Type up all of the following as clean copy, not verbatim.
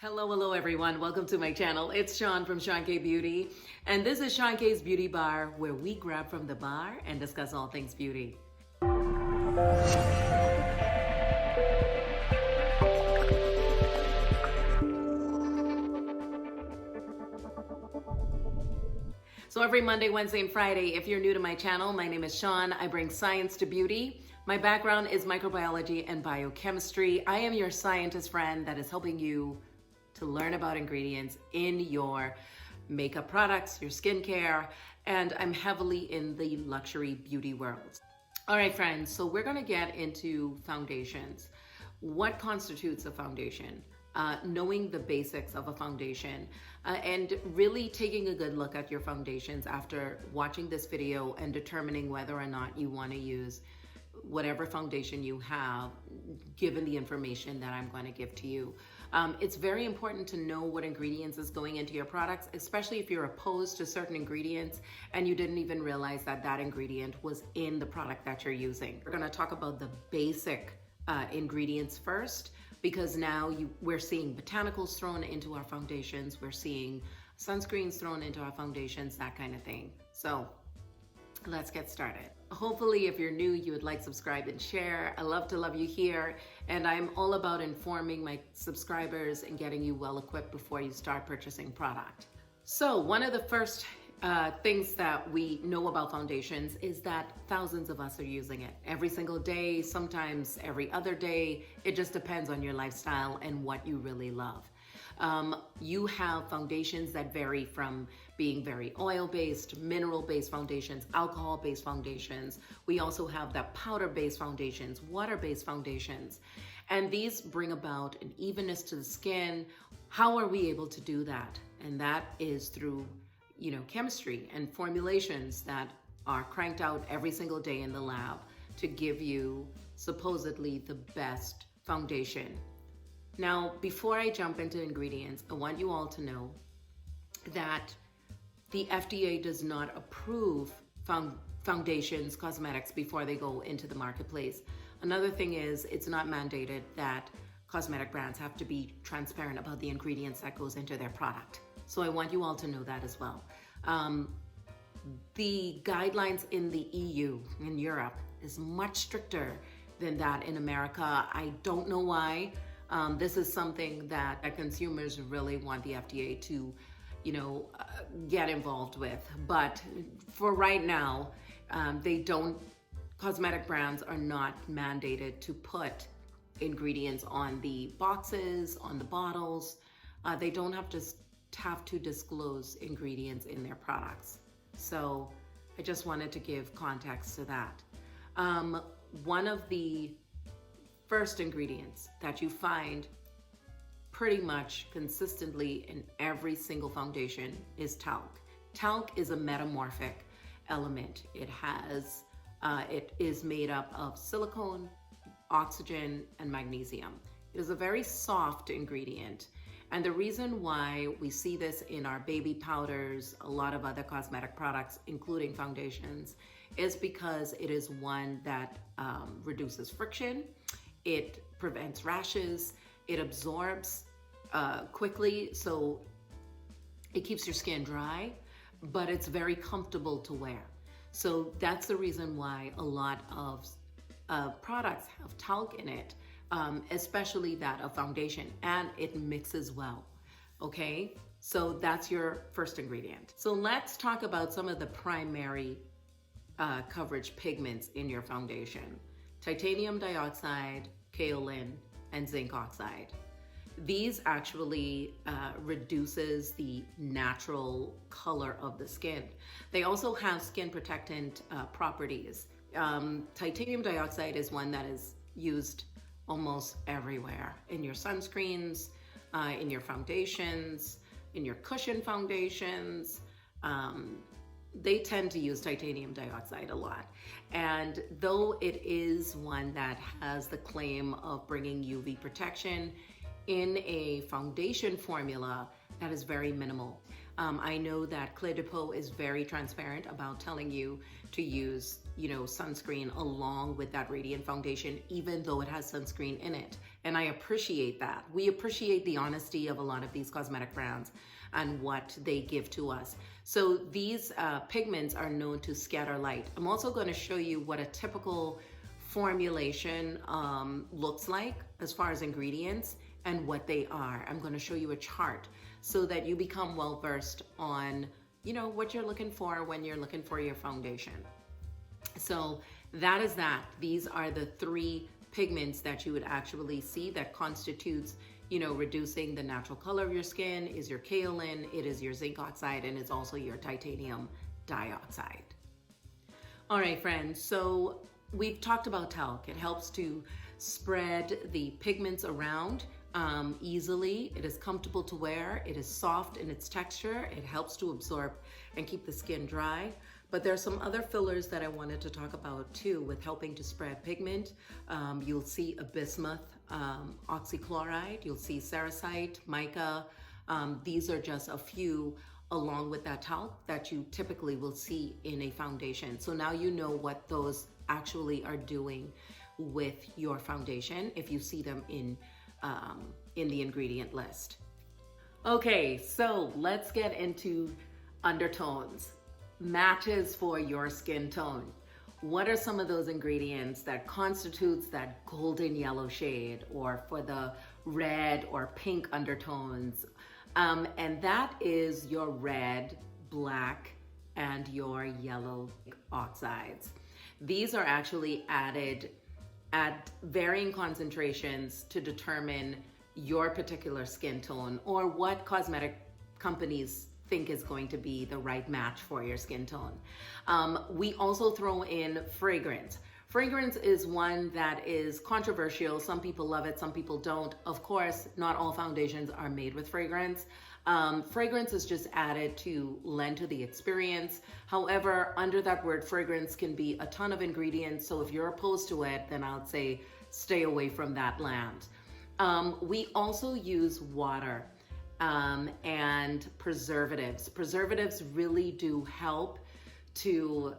Hello everyone. Welcome to my channel. It's Sean from SeanKBeauty, and this is Sean K's Beauty Bar, where we grab from the bar and discuss all things beauty. So every Monday, Wednesday, and Friday, if you're new to my channel, my name is Sean. I bring science to beauty. My background is microbiology and biochemistry. I am your scientist friend that is helping you to learn about ingredients in your makeup products, your skincare, and I'm heavily in the luxury beauty world. All right, friends, so we're gonna get into foundations. What constitutes a foundation? Knowing the basics of a foundation and really taking a good look at your foundations after watching this video and determining whether or not you wanna use whatever foundation you have, given the information that I'm going to give to you. It's very important to know what ingredients is going into your products, especially if you're opposed to certain ingredients and you didn't even realize that that ingredient was in the product that you're using. We're going to talk about the basic ingredients first, because now we're seeing botanicals thrown into our foundations, we're seeing sunscreens thrown into our foundations, that kind of thing. So let's get started. Hopefully, if you're new, you would like, subscribe, and share. I love to love you here, and I'm all about informing my subscribers and getting you well equipped before you start purchasing product. So one of the first things that we know about foundations is that thousands of us are using it every single day, sometimes every other day. It just depends on your lifestyle and what you really love. You have foundations that vary from being very oil-based, mineral-based foundations, alcohol-based foundations. We also have the powder-based foundations, water-based foundations, and these bring about an evenness to the skin. How are we able to do that? And that is through, chemistry and formulations that are cranked out every single day in the lab to give you supposedly the best foundation. Now, before I jump into ingredients, I want you all to know that the FDA does not approve foundations, cosmetics before they go into the marketplace. Another thing is, it's not mandated that cosmetic brands have to be transparent about the ingredients that goes into their product. So I want you all to know that as well. The guidelines in the EU, in Europe, is much stricter than that in America. I don't know why. This is something that consumers really want the FDA to, get involved with. But for right now, cosmetic brands are not mandated to put ingredients on the boxes, on the bottles. They don't have to disclose ingredients in their products. So I just wanted to give context to that. One of the first ingredients that you find pretty much consistently in every single foundation is talc. Talc is a metamorphic element. It is made up of silicone, oxygen, and magnesium. It is a very soft ingredient. And the reason why we see this in our baby powders, a lot of other cosmetic products, including foundations, is because it is one that reduces friction. It prevents rashes, it absorbs quickly, so it keeps your skin dry, but it's very comfortable to wear. So that's the reason why a lot of products have talc in it, especially that of foundation, and it mixes well, okay? So that's your first ingredient. So let's talk about some of the primary coverage pigments in your foundation. Titanium dioxide, kaolin, and zinc oxide. These actually reduces the natural color of the skin. They also have skin protectant properties. Titanium dioxide is one that is used almost everywhere, in your sunscreens, in your foundations, in your cushion foundations. They tend to use titanium dioxide a lot. And though it is one that has the claim of bringing UV protection, in a foundation formula, that is very minimal. I know that Clé de Peau is very transparent about telling you to use, sunscreen along with that radiant foundation, even though it has sunscreen in it. And I appreciate that. We appreciate the honesty of a lot of these cosmetic brands and what they give to us. So these pigments are known to scatter light. I'm also going to show you what a typical formulation looks like as far as ingredients and what they are. I'm going to show you a chart so that you become well versed on, you know, what you're looking for when you're looking for your foundation. So that is that. These are the 3 pigments that you would actually see that constitutes, you know, reducing the natural color of your skin. Is your kaolin, it is your zinc oxide, and it's also your titanium dioxide. All right, friends, so we've talked about talc. It helps to spread the pigments around easily. It is comfortable to wear. It is soft in its texture. It helps to absorb and keep the skin dry. But there are some other fillers that I wanted to talk about too with helping to spread pigment. You'll see a bismuth oxychloride. You'll see cerussite, mica. These are just a few along with that talc that you typically will see in a foundation. So now you know what those actually are doing with your foundation if you see them in the ingredient list. Okay, so let's get into undertones. Matches for your skin tone. What are some of those ingredients that constitutes that golden yellow shade, or for the red or pink undertones? And that is your red, black, and your yellow oxides. These are actually added at varying concentrations to determine your particular skin tone or what cosmetic companies think is going to be the right match for your skin tone. We also throw in fragrance. Fragrance is one that is controversial. Some people love it, some people don't. Of course, not all foundations are made with fragrance. Fragrance is just added to lend to the experience. However, under that word fragrance can be a ton of ingredients. So if you're opposed to it, then I'd say stay away from that land. We also use water and preservatives. Preservatives really do help to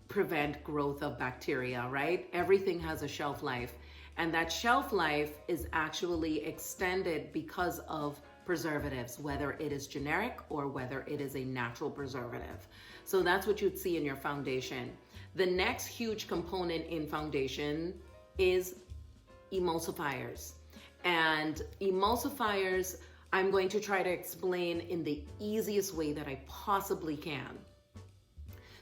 prevent growth of bacteria, right? Everything has a shelf life, and that shelf life is actually extended because of preservatives, whether it is generic or whether it is a natural preservative. So that's what you'd see in your foundation. The next huge component in foundation is emulsifiers. And emulsifiers, I'm going to try to explain in the easiest way that I possibly can.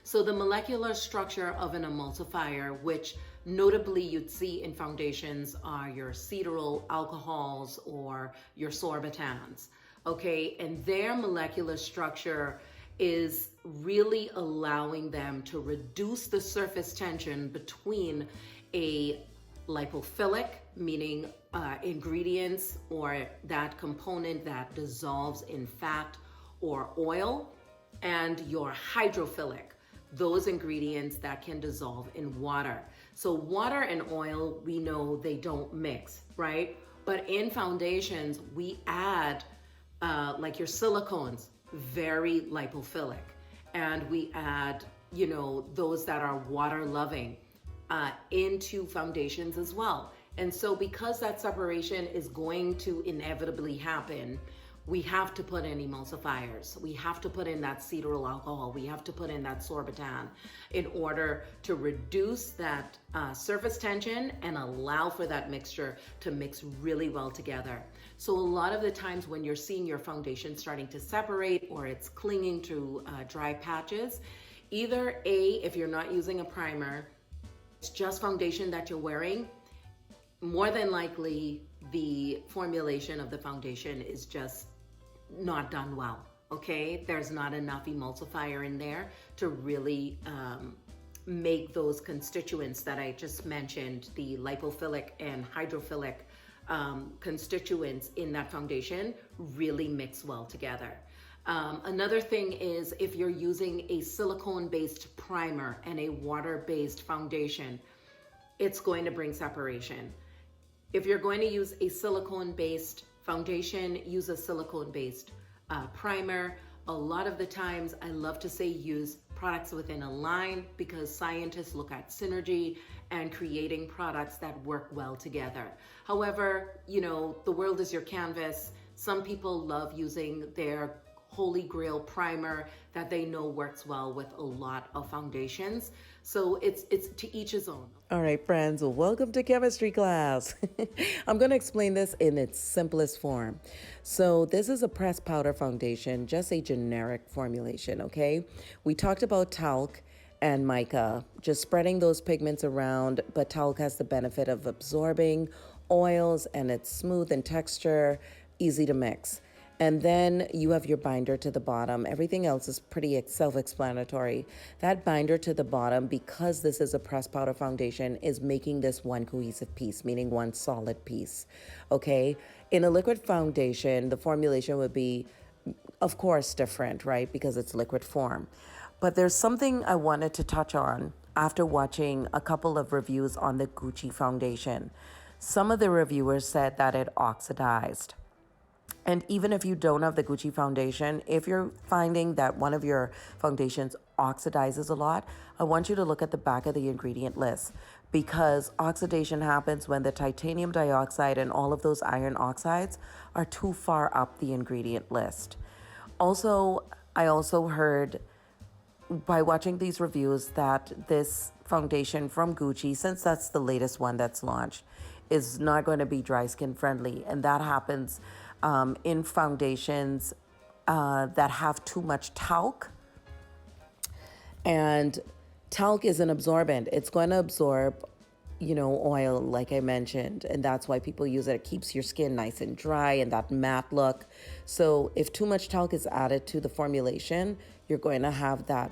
So the molecular structure of an emulsifier, which notably you'd see in foundations, are your cetyl alcohols or your sorbitans, okay? And their molecular structure is really allowing them to reduce the surface tension between a lipophilic, meaning ingredients or that component that dissolves in fat or oil, and your hydrophilic, those ingredients that can dissolve in water. So water and oil, we know they don't mix, right? But in foundations, we add like your silicones, very lipophilic. And we add, you know, those that are water loving into foundations as well. And so because that separation is going to inevitably happen, we have to put in emulsifiers. We have to put in that cetyl alcohol. We have to put in that sorbitan in order to reduce that surface tension and allow for that mixture to mix really well together. So a lot of the times when you're seeing your foundation starting to separate or it's clinging to dry patches, either A, if you're not using a primer, it's just foundation that you're wearing, more than likely the formulation of the foundation is just not done well, okay? There's not enough emulsifier in there to really make those constituents that I just mentioned, the lipophilic and hydrophilic constituents in that foundation, really mix well together. Another thing is if you're using a silicone-based primer and a water-based foundation, it's going to bring separation. If you're going to use a silicone-based foundation, use a silicone-based primer. A lot of the times I love to say use products within a line because scientists look at synergy and creating products that work well together. However, the world is your canvas. Some people love using their Holy Grail primer that they know works well with a lot of foundations. So it's to each his own. All right, friends, welcome to chemistry class. I'm going to explain this in its simplest form. So this is a pressed powder foundation, just a generic formulation, okay? We talked about talc and mica, just spreading those pigments around, but talc has the benefit of absorbing oils and it's smooth in texture, easy to mix. And then you have your binder to the bottom. Everything else is pretty self-explanatory. That binder to the bottom, because this is a pressed powder foundation, is making this one cohesive piece, meaning one solid piece, okay? In a liquid foundation, the formulation would be, of course, different, right? Because it's liquid form. But there's something I wanted to touch on after watching a couple of reviews on the Gucci foundation. Some of the reviewers said that it oxidized. And even if you don't have the Gucci foundation, if you're finding that one of your foundations oxidizes a lot, I want you to look at the back of the ingredient list, because oxidation happens when the titanium dioxide and all of those iron oxides are too far up the ingredient list. Also, I also heard by watching these reviews that this foundation from Gucci, since that's the latest one that's launched, is not going to be dry skin friendly. And that happens in foundations that have too much talc. And talc is an absorbent. It's going to absorb, oil, like I mentioned. And that's why people use it. It keeps your skin nice and dry and that matte look. So if too much talc is added to the formulation, you're going to have that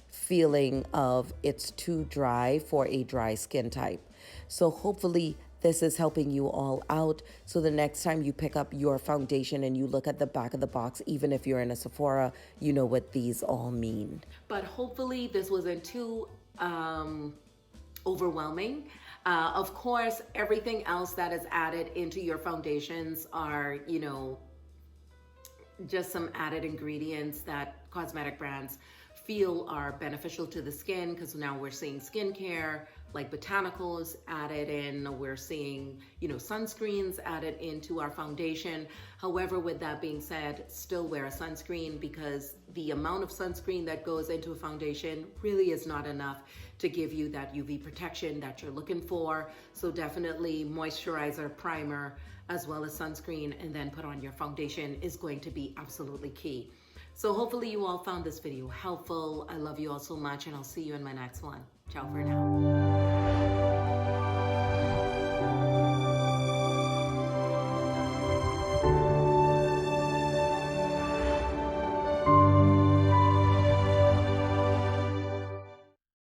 feeling of it's too dry for a dry skin type. So hopefully this is helping you all out. So the next time you pick up your foundation and you look at the back of the box, even if you're in a Sephora, you know what these all mean. But hopefully this wasn't too overwhelming. Of course, everything else that is added into your foundations are, just some added ingredients that cosmetic brands feel are beneficial to the skin, because now we're seeing skincare like botanicals added in, we're seeing sunscreens added into our foundation. However, with that being said, still wear a sunscreen, because the amount of sunscreen that goes into a foundation really is not enough to give you that UV protection that you're looking for. So definitely moisturizer, primer, as well as sunscreen, and then put on your foundation is going to be absolutely key. So hopefully you all found this video helpful. I love you all so much, and I'll see you in my next one. Ciao for now.